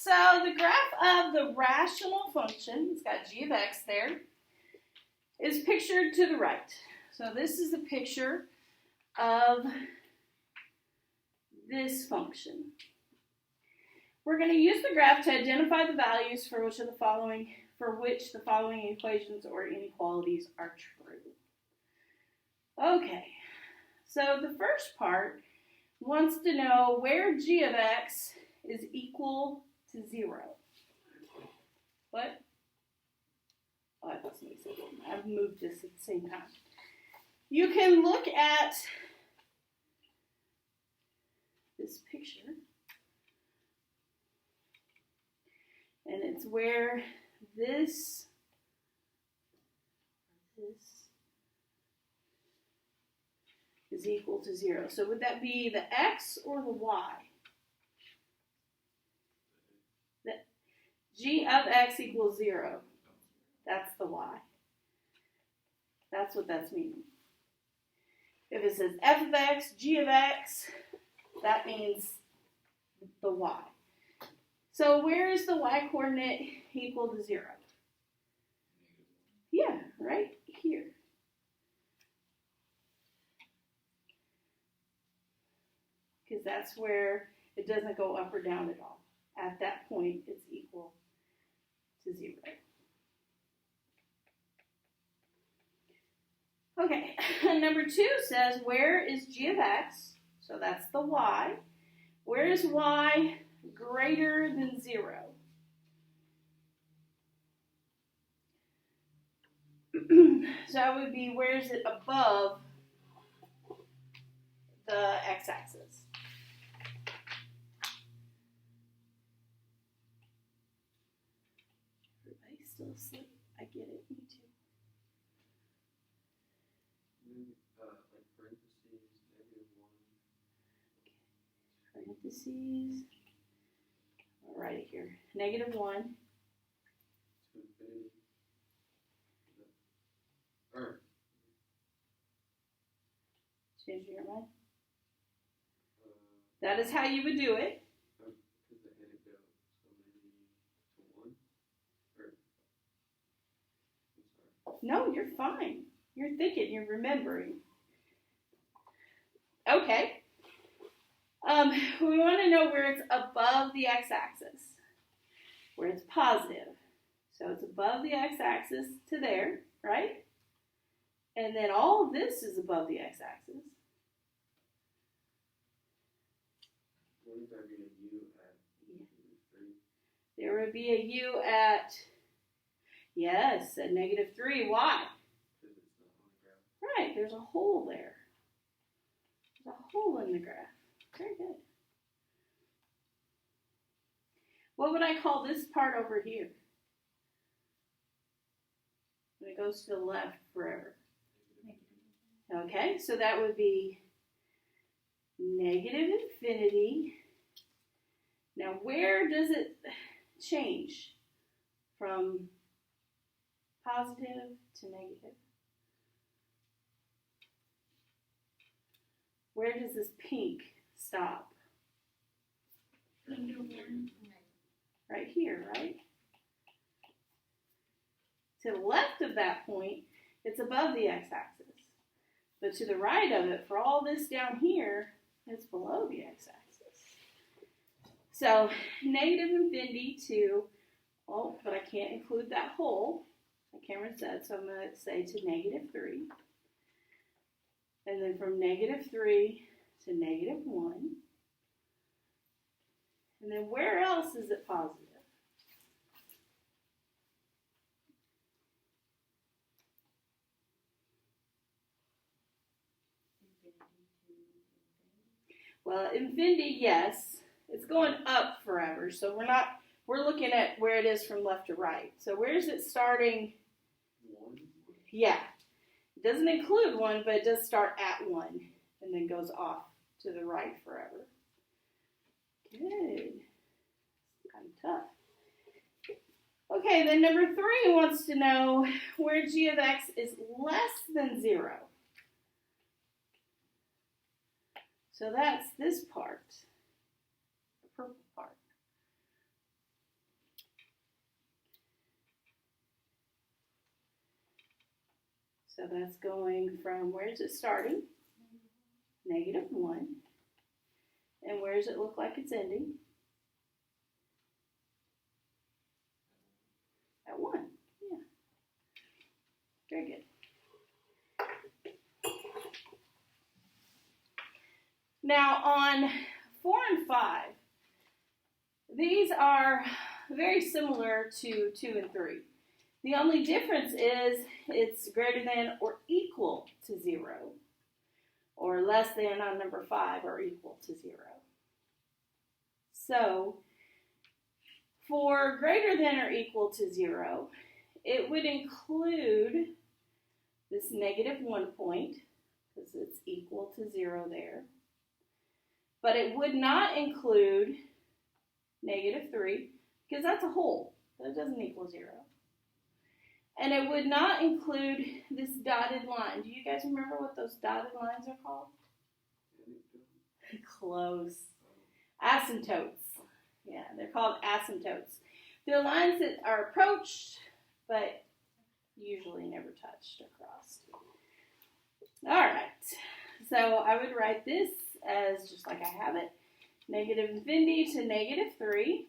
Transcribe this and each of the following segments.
So the graph of the rational function, it's got g of x there, is pictured to the right. So this is a picture of this function. We're going to use the graph to identify the values for which the following equations or inequalities are true. Okay, so the first part wants to know where g of x is equal to 0. What? Oh, that doesn't make sense. I've moved this at the same time. You can look at this picture, and it's where this is equal to 0. So would that be the x or the y? The g of x equals 0. That's the y. That's what that's meaning. If it says f of x, g of x, that means the y. So where is the y coordinate equal to 0? Yeah, right here. Because that's where it doesn't go up or down at all. At that point, it's equal to 0. Okay, number 2 says, where is g of x? So that's the y. Where is y greater than 0? So that would be, where is it above the x-axis? Everybody's still asleep. I get it. Me too. Like parentheses, -1. Parentheses. I'll write it here. -1. To infinity. Or Changing your mind? That is how you would do it. Because the anecdote, so maybe to 1? Or, I'm sorry. No, you're fine. You're thinking, you're remembering. Okay. We want to know where it's above the x-axis, where it's positive. So it's above the x-axis to there, right? And then all of this is above the x-axis. Wouldn't there be a u at 3? There would be a u at, yes, at -3. Why? Because it's not on the graph. Right, there's a hole there. There's a hole in the graph. Very good. What would I call this part over here? When it goes to the left forever. Okay, so that would be -infinity. Now, where does it change from positive to negative? Where does this pink stop? Right here, right? To the left of that point, it's above the x-axis. But to the right of it, for all this down here, it's below the x-axis. So, -infinity to, oh, but I can't include that hole, like Cameron said, so I'm going to say to -3. And then from -3 to -1. And then where else is it positive? Well, infinity, yes. It's going up forever. So we're looking at where it is from left to right. So where is it starting? 1? Yeah. It doesn't include 1, but it does start at 1 and then goes off to the right forever. Good. Kind of tough. Okay, then number 3 wants to know where g of x is less than 0. So that's this part, the purple part. So that's going from, where is it starting? -1. And where does it look like it's ending? At 1. Yeah. Very good. Now on 4 and 5, these are very similar to 2 and 3. The only difference is it's greater than or equal to 0, or less than on number 5 or equal to 0. So for greater than or equal to 0, it would include this -1 point, because it's equal to 0 there. But it would not include -3, because that's a whole. That doesn't equal 0. And it would not include this dotted line. Do you guys remember what those dotted lines are called? Close. Asymptotes. Yeah, they're called asymptotes. They're lines that are approached, but usually never touched or crossed. All right. So I would write this as, just like I have it, -infinity to -3.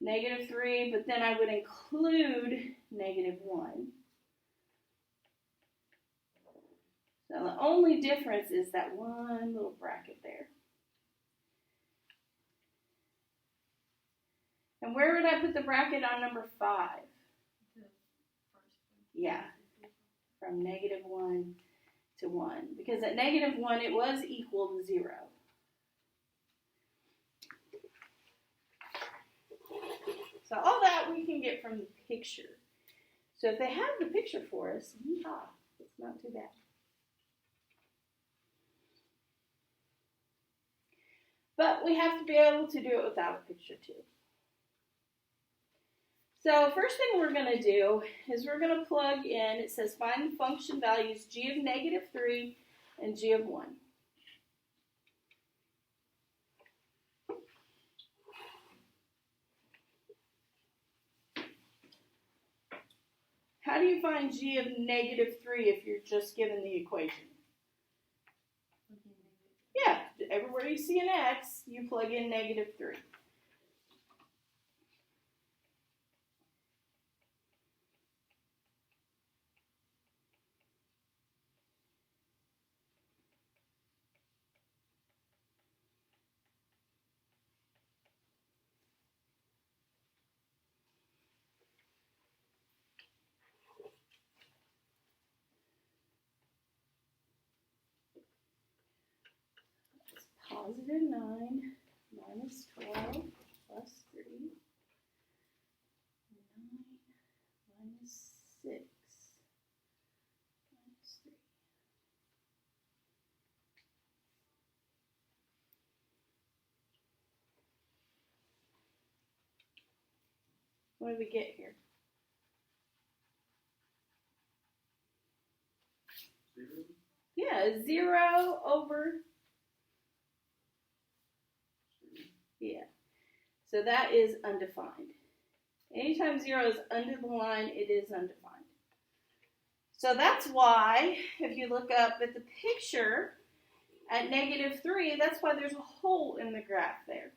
-3, but then I would include -1. So the only difference is that one little bracket there. And where would I put the bracket on number 5? Yeah, from -1 to 1. Because at -1, it was equal to 0. So all that we can get from the picture. So if they have the picture for us, yeehaw, it's not too bad. But we have to be able to do it without a picture too. So first thing we're going to do is we're going to plug in, it says find the function values g of -3 and g of 1. How do you find g of -3 if you're just given the equation? Yeah, everywhere you see an x, you plug in -3. +9 minus 12 plus 3. 9 minus 6 minus 3. What do we get here? 0? Yeah, 0 over. Yeah. So that is undefined. Anytime 0 is under the line, it is undefined. So that's why, if you look up at the picture at -3, that's why there's a hole in the graph there.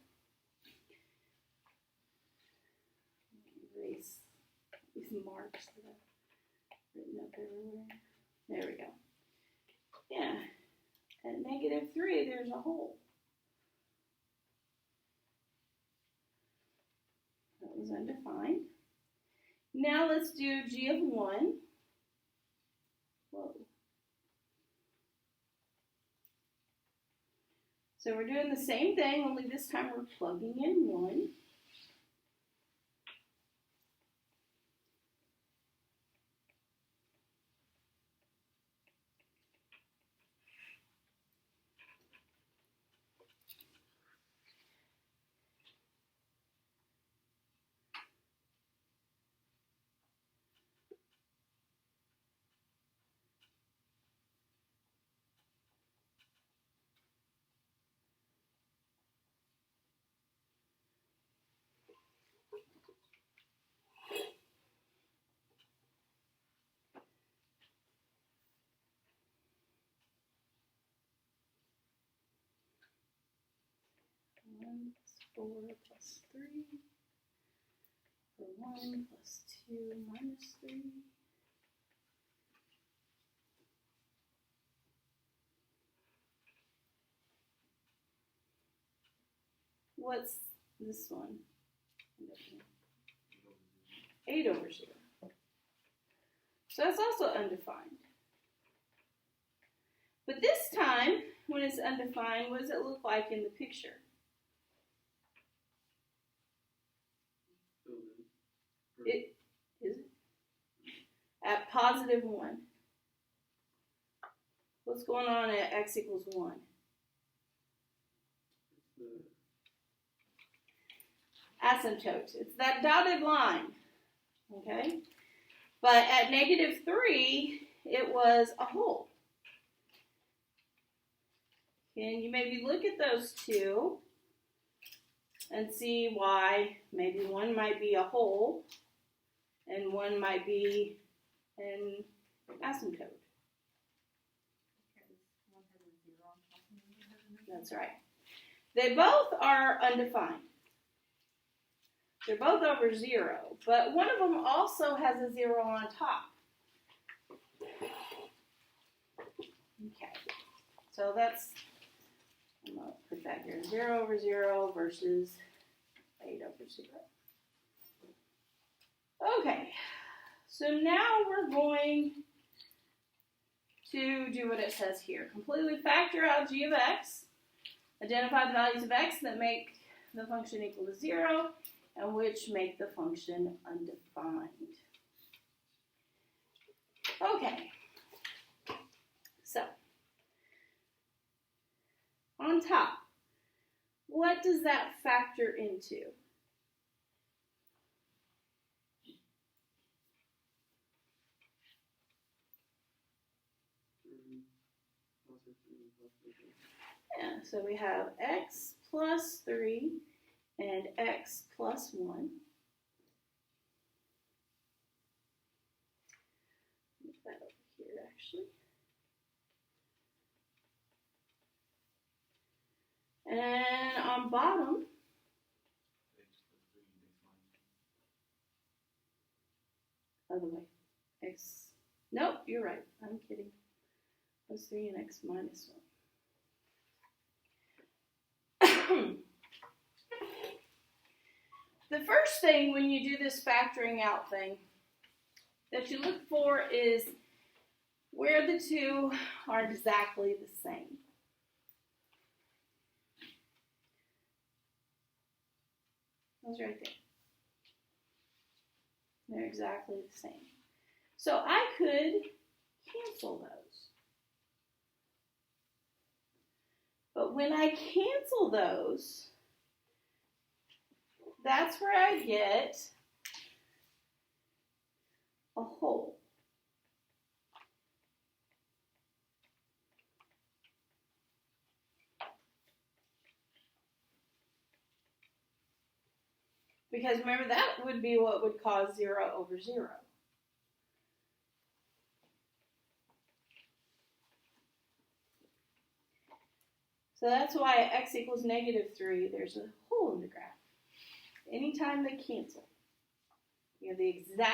Erase these marks that I've written up everywhere. There we go. Yeah. At -3, there's a hole. That was undefined. Now let's do g of 1. Whoa. So we're doing the same thing, only this time we're plugging in 1. 1 plus 4 plus 3. Or 1 plus 2 minus 3. What's this one? 8 over 0. So that's also undefined. But this time, when it's undefined, what does it look like in the picture? It is it? At positive 1. What's going on at x equals 1? Asymptote. It's that dotted line. Okay? But at negative 3, it was a hole. Can you maybe look at those two and see why maybe one might be a hole and one might be an asymptote? That's right. They both are undefined. They're both over 0, but one of them also has a 0 on top. Okay, so that's, I'm going to put that here, 0 over 0 versus 8 over 0. Okay, so now we're going to do what it says here. Completely factor out g of x, identify the values of x that make the function equal to 0, and which make the function undefined. Okay, so on top, what does that factor into? Yeah, so we have x plus 3 and x plus 1. Move that over here, actually. And on bottom, other way, x, nope, you're right, I'm kidding. Plus 3 and x minus 1. The first thing when you do this factoring out thing that you look for is where the two are exactly the same. Those right there. They're exactly the same. So I could cancel those. But when I cancel those, that's where I get a hole. Because remember, that would be what would cause 0 over 0. So that's why at x equals negative 3, there's a hole in the graph. Anytime they cancel, you have the exact